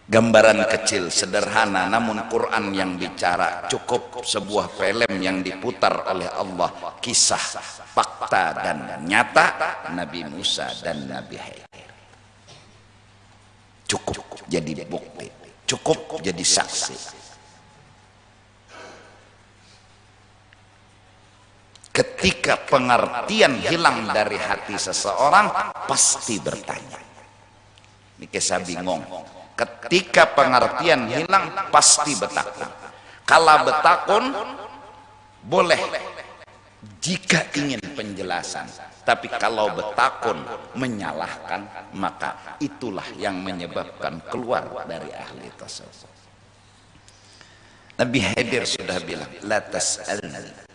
gambaran kecil sederhana, namun Quran yang bicara. Cukup sebuah film yang diputar oleh Allah, kisah fakta dan nyata Nabi Musa dan Nabi Khidir. Cukup jadi bukti, cukup jadi saksi. Ketika pengertian hilang dari hati seseorang, pasti bertanya. Ini kisah bingung. Ketika pengertian hilang, pasti betakun. Kalau betakun boleh jika ingin penjelasan, tapi kalau betakun menyalahkan, maka itulah yang menyebabkan keluar dari ahli tasawuf. Nabi Khidir sudah bilang, la tas'alni,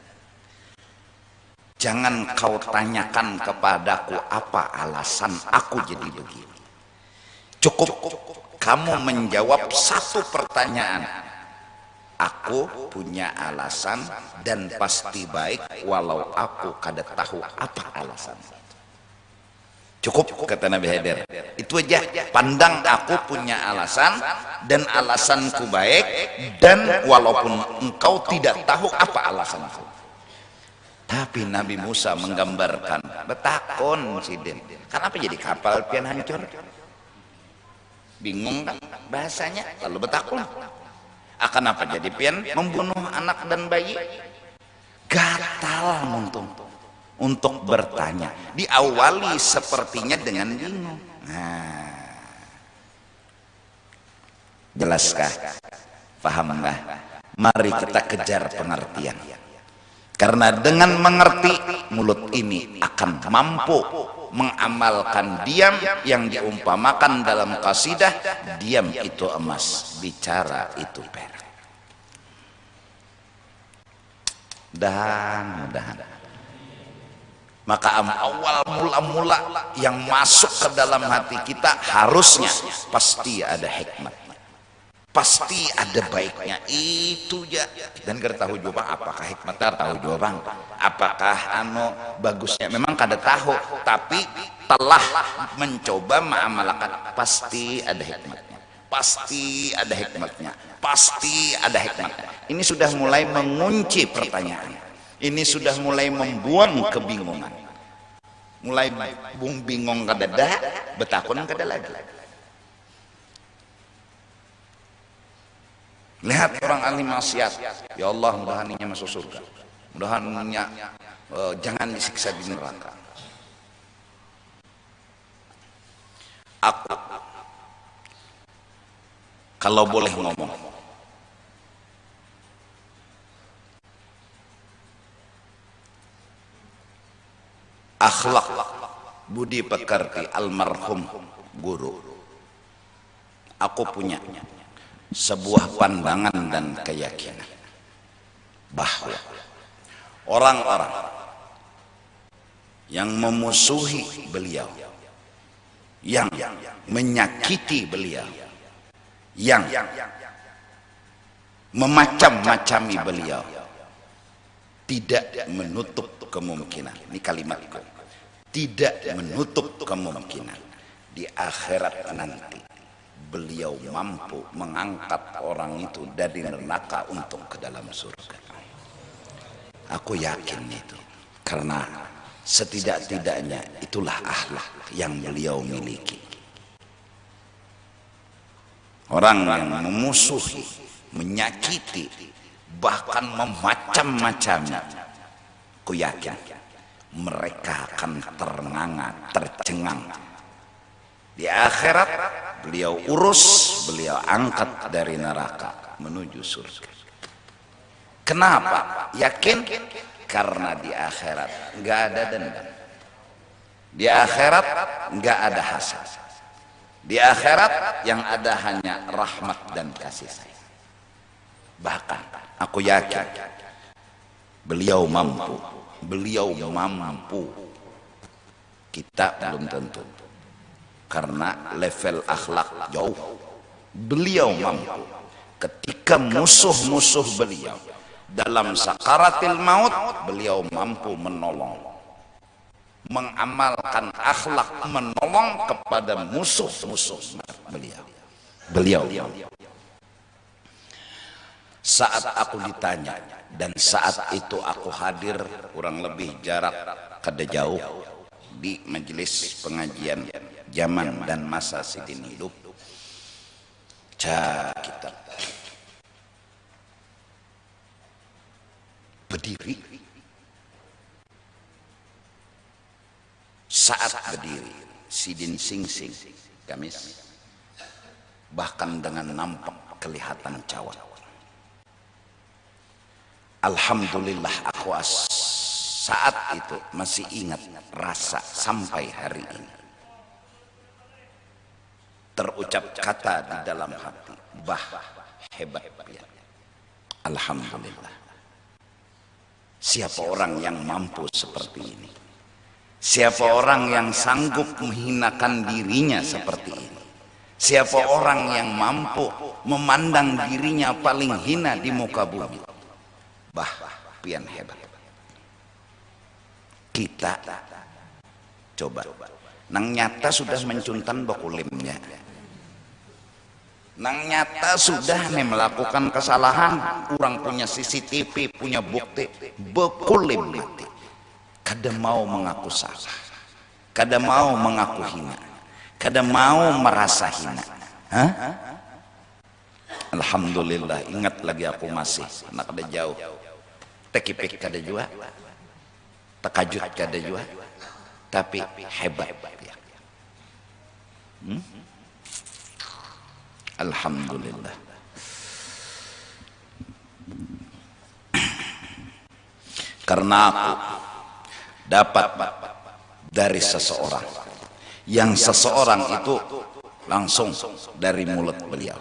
jangan kau tanyakan kepadaku apa alasan aku jadi begini. Cukup kamu menjawab satu pertanyaan. Aku punya alasan dan pasti baik walau aku kada tahu apa alasan. Cukup, kata Nabi Khidir. Itu aja. Pandang aku punya alasan dan alasanku baik, dan walaupun engkau tidak tahu apa alasanku. Tapi Nabi Musa menggambarkan, betakon sidin. Kenapa jadi kapal pian hancur? Bingung kan bahasanya, lalu betakon. Akan apa jadi pian membunuh anak dan bayi? Gatal untuk bertanya. Diawali sepertinya dengan bingung. Nah, jelaskah? Pahamkah? Mari kita kejar pengertian. Karena dengan mengerti, mulut ini akan mampu mengamalkan diam yang diumpamakan dalam qasidah, diam itu emas, bicara itu perak. Mudah-mudahan. Maka awal mula-mula yang masuk ke dalam hati kita harusnya pasti ada hikmat. Pasti ada baiknya itu ya. Dan kita tahu juga apakah hikmatnya, tahu juga bang apakah bagusnya, memang kada tahu, tapi telah mencoba mengamalkan, pasti ada hikmatnya, pasti ada hikmatnya, pasti ada hikmatnya. Ini sudah mulai mengunci pertanyaan, ini sudah mulai membuang kebingungan, mulai bingung kada dah, betakun kada lagi. Lihat orang ahli maksiat, ya Allah mudahan inya masuk surga, mudahan inya jangan disiksa di neraka. Aku kalau boleh ngomong, akhlak budi pekerti almarhum guru, aku punya sebuah pandangan dan keyakinan bahwa orang-orang yang memusuhi beliau, yang menyakiti beliau, yang memacam-macami beliau, tidak menutup kemungkinan, ini kalimatku, tidak menutup kemungkinan di akhirat nanti beliau mampu mengangkat orang itu dari neraka untuk ke dalam surga. Aku yakin itu, karena setidak-tidaknya itulah akhlak yang beliau miliki. Orang yang memusuhi, menyakiti, bahkan memacam-macamnya, aku yakin mereka akan ternganga, tercengang. Di akhirat beliau urus, beliau angkat dari neraka menuju surga. Kenapa? Yakin? Karena di akhirat nggak ada dendam, di akhirat nggak ada hasad, di akhirat yang ada hanya rahmat dan kasih sayang. Bahkan aku yakin beliau mampu, kita belum tentu, karena level akhlak jauh. Beliau mampu ketika musuh-musuh beliau dalam sakaratil maut, beliau mampu menolong, mengamalkan akhlak menolong kepada musuh-musuh beliau. beliau. Saat aku ditanya dan saat itu aku hadir, kurang lebih jarak kada jauh di majelis pengajian zaman dan masa Sidin hidup. Kita berdiri, saat berdiri Sidin Singsing gamis, bahkan dengan nampak kelihatan cawat. Alhamdulillah aku saat itu masih ingat rasa sampai hari ini. Terucap kata di dalam hati, bah hebat ya. Alhamdulillah. Siapa orang yang mampu seperti ini? Siapa orang yang sanggup menghinakan dirinya seperti ini? Siapa orang yang mampu memandang dirinya paling hina di muka bumi? Bah, pian hebat. Kita coba, nang nyata sudah mencuntan bakulimnya, nang nyata sudah melakukan kesalahan, kurang punya CCTV, punya bukti, bakulim mati. Kada mau mengaku salah, kada mau mengaku hina, kada mau merasa hina. Hah? Alhamdulillah, ingat lagi aku masih anak kada jauh, tekipik kada jua, tekajut kada jua, tapi hebat ya. Alhamdulillah. Karena aku dapat dari seseorang, yang seseorang itu langsung dari mulut beliau.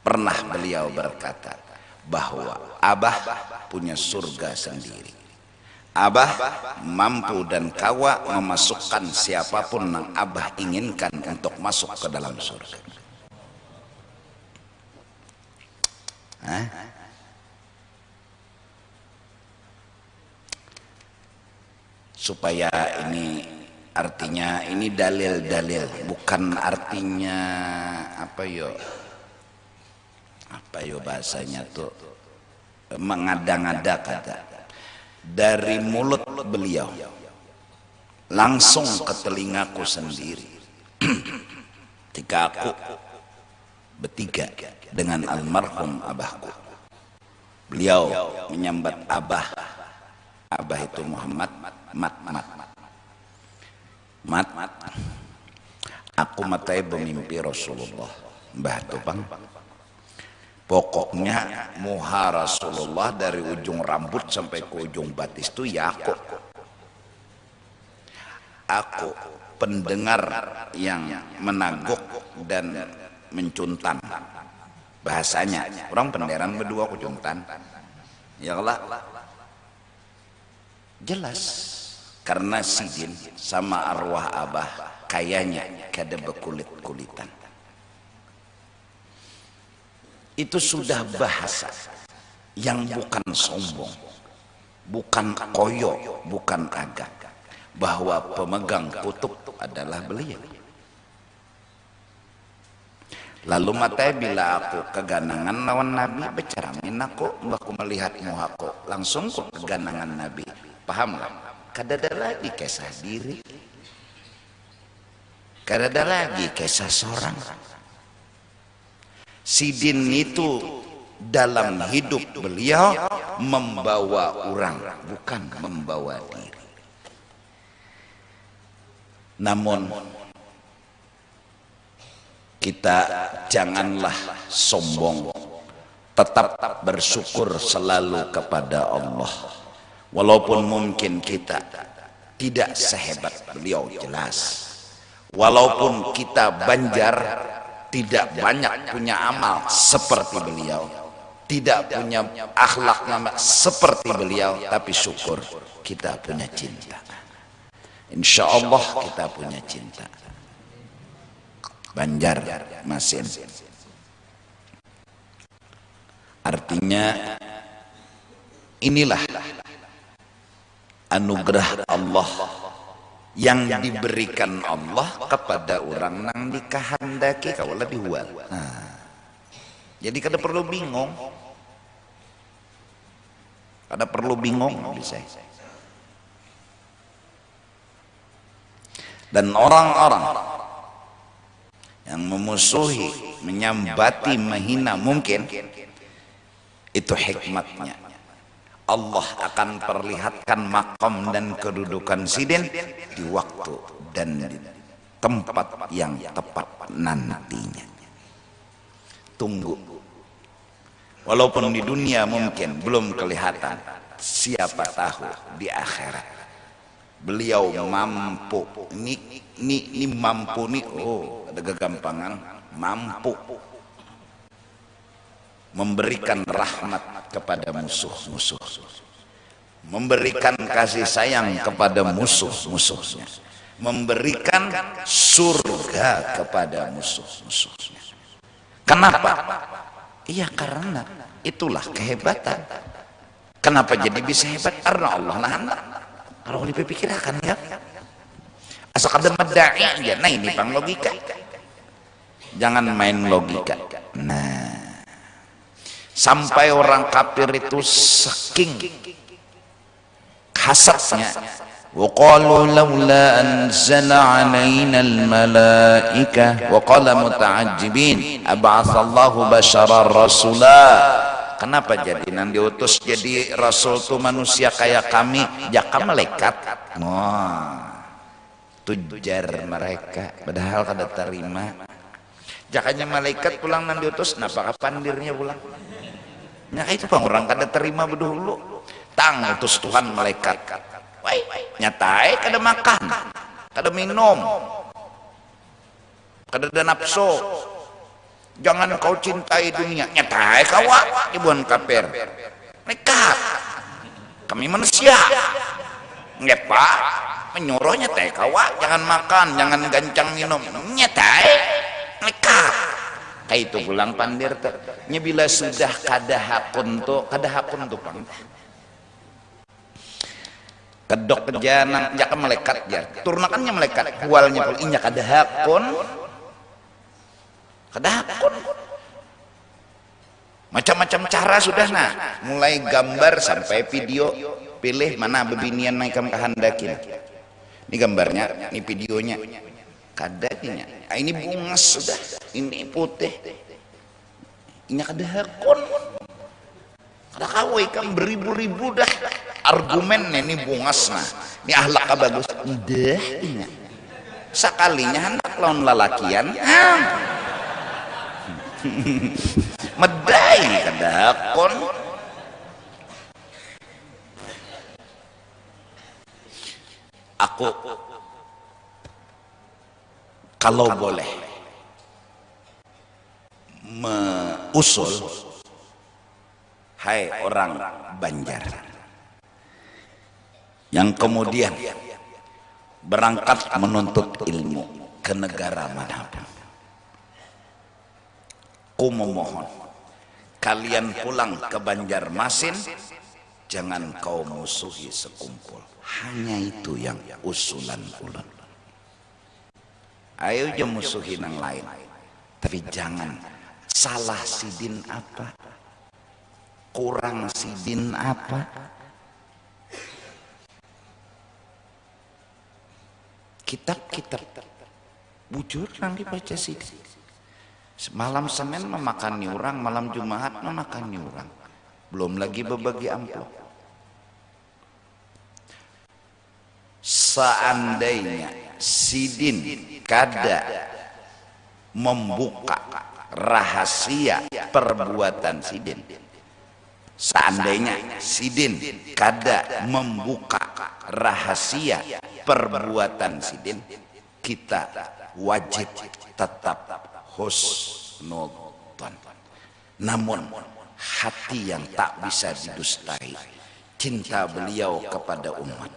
Pernah beliau berkata bahwa Abah punya surga sendiri. Abah mampu dan kawa memasukkan siapapun yang Abah inginkan untuk masuk ke dalam surga. Hah? Supaya ini artinya, ini dalil-dalil, bukan artinya apa yo bahasanya tuh mengada-ngada kata. Dari mulut beliau langsung ke telingaku sendiri ketika aku bertiga dengan almarhum abahku. Beliau menyambat abah itu Muhammad, mat aku matai bermimpi Rasulullah, Mbah Tupang. Pokoknya muha Rasulullah dari ujung rambut sampai ke ujung batis itu ya aku pendengar yang menaguk dan mencuntan. Bahasanya orang pendengaran berdua kucuntan ya Allah, jelas karena Sidin sama arwah Abah kayaknya kada bekulit-kulitan. Itu sudah bahasa yang bukan sombong, bukan koyo, bukan agak, bahwa pemegang kutub adalah beliau. Lalu matai bila aku keganangan lawan Nabi, becaramin aku, aku melihat muhaku, langsung ku keganangan Nabi. Pahamlah, kada ada lagi kisah diri, kada ada lagi kisah seorang. Sidin itu dalam hidup beliau membawa orang, bukan membawa diri. Namun kita janganlah sombong, tetap bersyukur selalu kepada Allah. Walaupun mungkin kita tidak sehebat beliau, jelas. Walaupun kita banjar, tidak banyak punya amal seperti beliau, tidak punya akhlak seperti beliau, tapi syukur kita punya cinta. Insya Allah kita punya cinta. Banjar Masin. Artinya inilah anugerah Allah yang diberikan Allah kepada orang nang dikahandaki kaulah dihual. Jadi kada perlu bingung, kada perlu bingung bisa. Dan orang-orang yang memusuhi, menyambati, menghina mungkin itu hikmatnya. Allah akan perlihatkan makam dan kedudukan sidin di waktu dan di tempat yang tepat nantinya. Tunggu. Walaupun di dunia mungkin belum kelihatan, siapa tahu di akhirat beliau mampu. Ini mampu nih, oh ada kegampangan, mampu memberikan rahmat kepada musuh-musuh, memberikan kasih sayang kepada musuh-musuhnya, memberikan surga kepada musuh-musuhnya. Kenapa? Iya, karena itulah kehebatan. Kenapa jadi bisa hebat? Karena Allah nahan. Kalau dipikirkan ya, asal ada medai aja. Nah ini bang logika, jangan main logika. Nah, sampai orang kafir itu saking hasadnya, wa qalu laula anzala alaina almalaika wa qala muta'ajjibin ab'atsallahu basyarar rasula. Kenapa jadi nang diutus jadi rasul tu manusia kayak kami, jaka malaikat? Wah, tujar mereka padahal kada terima. Jakanya malaikat pulang nang diutus, napa pandirnya pulang? Nah itu bang orang kada terima bedulu. Tang utus Tuhan malaikat, wai nyatai kada makan, kada minum, kada ada nafsu. Jangan kau cintai dunia, nyatai kawa ibuan kafir. Nekat, kami manusia, ngepa menyuruh nyatai kawa, jangan makan, jangan gancang minum, nyatai nekat. Kayak itu pulang pandir tuh. Bila sudah kadahapun tuh pang. Kedok kejanang, jaka malaikat ya. Turnakannya malaikat, kualnya pun inya kadahapun. Macam-macam cara sudah nah. Mulai gambar sampai video, pilih mana bebinian naik kehandakin. Ini gambarnya, ini videonya. Kadaknya, ini bunga sudah, ini putih, ini kadahakon, kada kawai kan beribu-ribu dah argumen ini bungas nah, ini ahlak bagus, dah ini, sekalinya anak lawan lalakian, medai kadahakon. Aku kalau boleh mengusul, hai orang Banjar yang kemudian berangkat menuntut ilmu ke negara manapun, ku memohon kalian pulang ke Banjarmasin, jangan kau musuhi sekumpul. Hanya itu yang usulan ulun. Ayo aja musuhin yang lain, tapi jangan salah sidin apa, kurang sidin apa. Kitab-kitab bujur nanti baca sidin. Malam Senin memakani orang, malam Jumat memakani orang, belum lagi berbagi amplop. Seandainya sidin kada membuka rahasia perbuatan sidin, seandainya sidin kada membuka rahasia perbuatan sidin, kita wajib tetap husnudzon. Namun hati yang tak bisa didustai, cinta beliau kepada umat,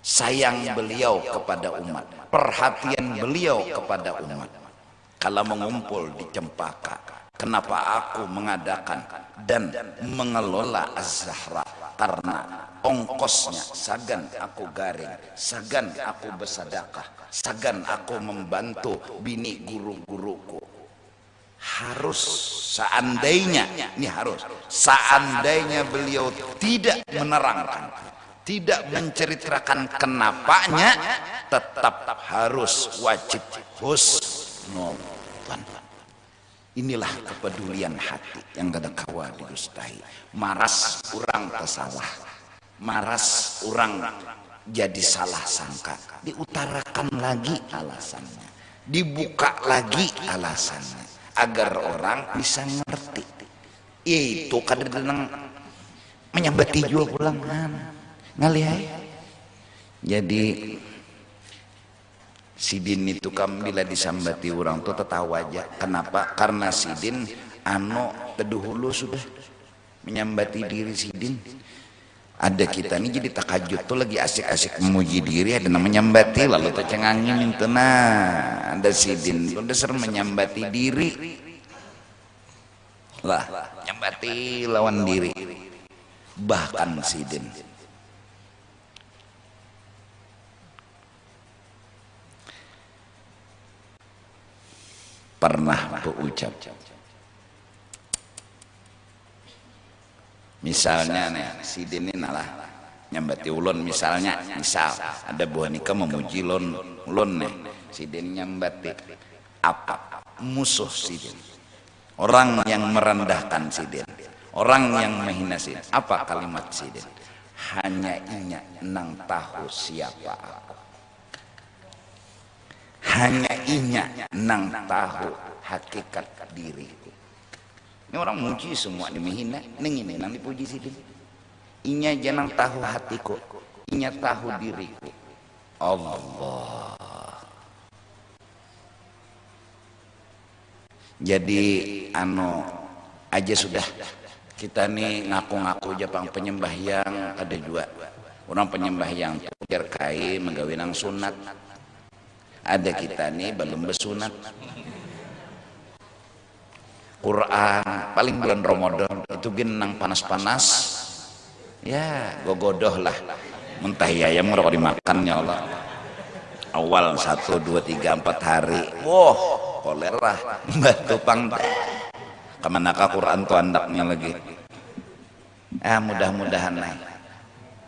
sayang beliau kepada umat, perhatian beliau kepada umat. Kalau mengumpul di Cempaka, kenapa aku mengadakan dan mengelola Az-Zahra karena ongkosnya sagan aku garing, sagan aku bersedekah, sagan aku membantu bini guru-guruku. Harus seandainya, ini harus, seandainya beliau tidak menerangkan, tidak menceritakan kenapanya, tetap harus wajib husnuzon. Inilah kepedulian hati yang kada kawa didustahi. Maras orang tersalah, maras orang jadi salah sangka, diutarakan lagi alasannya, dibuka lagi alasannya, agar orang bisa ngerti. Itu kadang-kadang menyambati juga pulang ngalihai. Jadi Sidin itu kam bila disambati orang tuh tertawa aja. Kenapa? Karena Sidin teduhulu sudah menyambati diri Sidin. Ada kita nih jadi takajud tuh lagi asik-asik memuji diri, ada namanya menyambati, lalu tercengangin itu. Nah, ada Sidin udah sering menyambati diri lah, menyambati lawan diri. Bahkan Sidin pernah berucap, misalnya nih Sidin ini nalah nyambati ulun, misal ada buah nikah memuji ulun nih, Sidin nyambati apa musuh Sidin, orang yang merendahkan Sidin, orang yang menghina Sidin, apa kalimat Sidin? Hanya inya nang tahu siapa aku, hanya inya nang tahu hakikat diriku. Ini orang muji semua dimihina, ini nang dipuji Sidin. Inya jangan tahu hatiku, inya tahu diriku. Allah. Jadi aja sudah, kita nih ngaku-ngaku Jepang penyembah yang ada juga orang penyembah yang tujar kai menggawinang sunat. Ada kita nih belum bersunat. Quran paling bulan Ramadan itu genang panas-panas ya gogodoh lah, mentah ayam ngerok dimakan ya Allah. Awal 1, 2, 3, 4 hari wah kolera batu pangte kemanakah Quran tuh andaknya lagi. Mudah-mudahan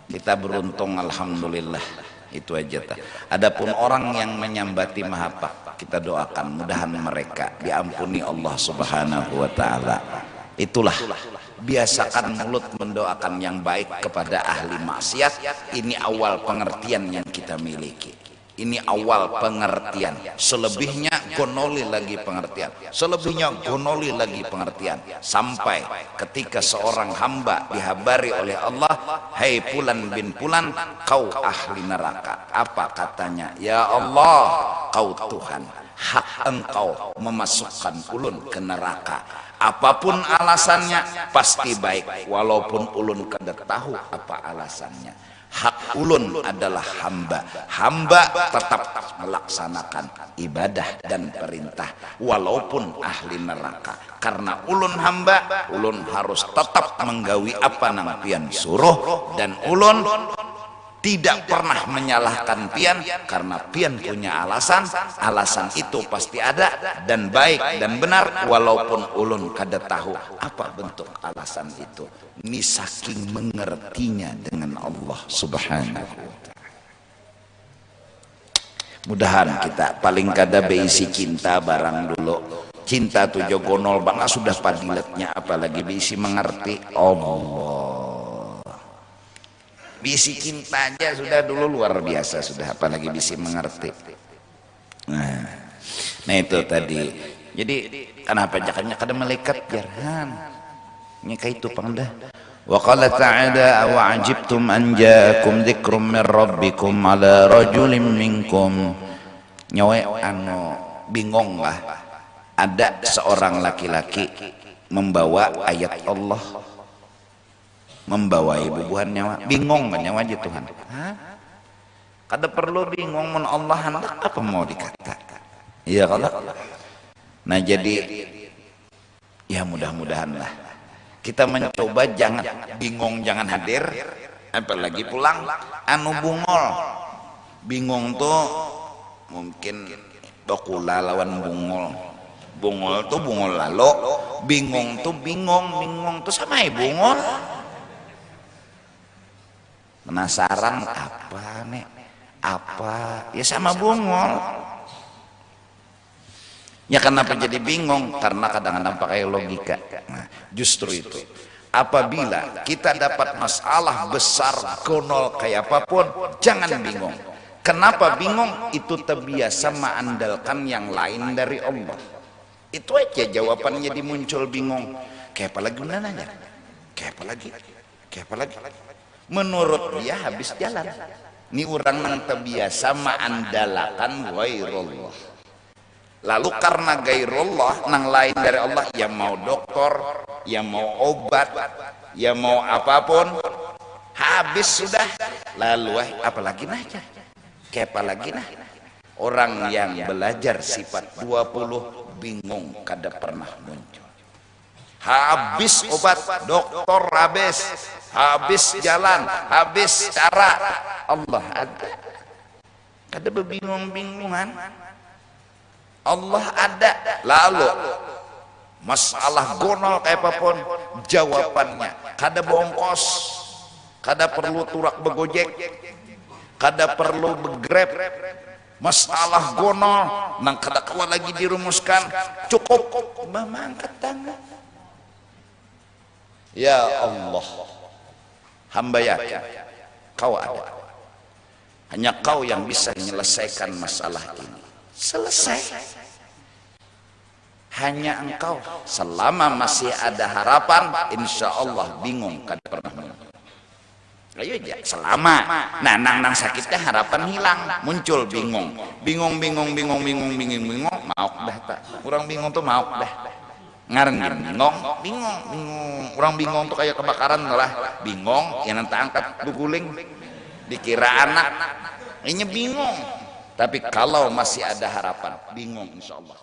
kita beruntung, alhamdulillah. Itu aja ta. Adapun orang yang menyambati mahapa, kita doakan mudahan mereka diampuni Allah Subhanahu wa taala. Itulah, biasakan mulut mendoakan yang baik kepada ahli maksiat. Ini awal pengertian yang kita miliki. Ini awal pengertian. Selebihnya gonoli lagi pengertian. Selebihnya gonoli lagi pengertian. Sampai ketika seorang hamba dihabari oleh Allah, hai Fulan bin Fulan, kau ahli neraka. Apa katanya? Ya Allah, kau Tuhan, hak engkau memasukkan ulun ke neraka. Apapun alasannya pasti baik, walaupun ulun kada tahu apa alasannya. Hak ulun adalah hamba tetap melaksanakan ibadah dan perintah walaupun ahli neraka. Karena ulun hamba, ulun harus tetap menggawi apa nang pian suruh, dan ulun tidak pernah menyalahkan pian karena pian punya alasan itu pasti ada dan baik dan benar walaupun ulun kada tahu apa bentuk alasan itu. Ini saking mengertinya dengan Allah Subhanahu wa ta'ala. Mudahan kita paling kada beisi cinta barang dulu. Cinta tuh jogonol banget sudah padilatnya, apalagi beisi mengerti Allah. Bisi cinta aja sudah dulu luar biasa sudah, apalagi bisi mengerti. Nah itu tadi. Jadi kenapa jakanya kada malaikat jarhan? Nyeka itu pangdah. Wa qala ta'ala wa ajibtum an ja'akum dzikrum min rabbikum ala rajulin minkum. Nyawe bingung lah. Ada seorang laki-laki membawa ayat Allah, membawa ibu buhan nyawa, bingung kan nyawa aja Tuhan. Kada perlu bingung, mun Allah hendak apa mau dikatakan. Iya kalau. Nah jadi ya mudah-mudahan lah Kita mencoba jangan bingung, jangan hadir, apalagi pulang anu bungol. Bingung tuh mungkin bakula lawan bungol. Bungol tuh bungol lalu, bingung tuh bingung tuh sama bungol. Penasaran apa nek? Apa? Ya sama bungol. Ya kenapa jadi bingung? Karena kadang-kadang pakai logika. Nah, justru itu. Apabila kita dapat masalah besar, gonol kayak apapun, jangan bingung. Kenapa bingung? Itu terbiasa mengandalkan yang lain dari Allah. Itu aja jawabannya dimuncul bingung. Kayak apa lagi nanya? Kayak apa lagi? Kayak apa lagi? Menurut dia habis jalan. Ini orang yang terbiasa mengandalkan ghairullah. Lalu karena gairullah nang lain dari Allah, ya mau dokter, ya mau obat, ya mau apapun, habis sudah. Lalu apalagi nanya? Kayak apalagi nah? Orang yang belajar sifat 20 bingung kada pernah muncul. Habis obat, dokter habis jalan, habis cara, Allah ada. Kada berbingung-bingungan. Allah ada. Lalu masalah gonol kayak apapun, jawabannya kada bongkos, kada perlu turak begojek, kada perlu begrab. Masalah gonol nang kada kawa lagi dirumuskan, cukup mengangkat tangan. Ya Allah, hamba yakin kau ada. Hanya kau yang bisa menyelesaikan masalah ini. Selesai. Hanya engkau. Selama masih ada harapan, insya Allah bingung kada pernah muncul. Ayo aja selama nang sakitnya harapan hilang, muncul bingung mauk dah tak. Orang bingung tuh mauk dah. Ngaran bingung. Orang bingung tuh kayak kebakaran lah. Bingung yang nanti angkat guling dikira anak. Ini bingung. Tapi kalau masih ada harapan, bingung insya Allah.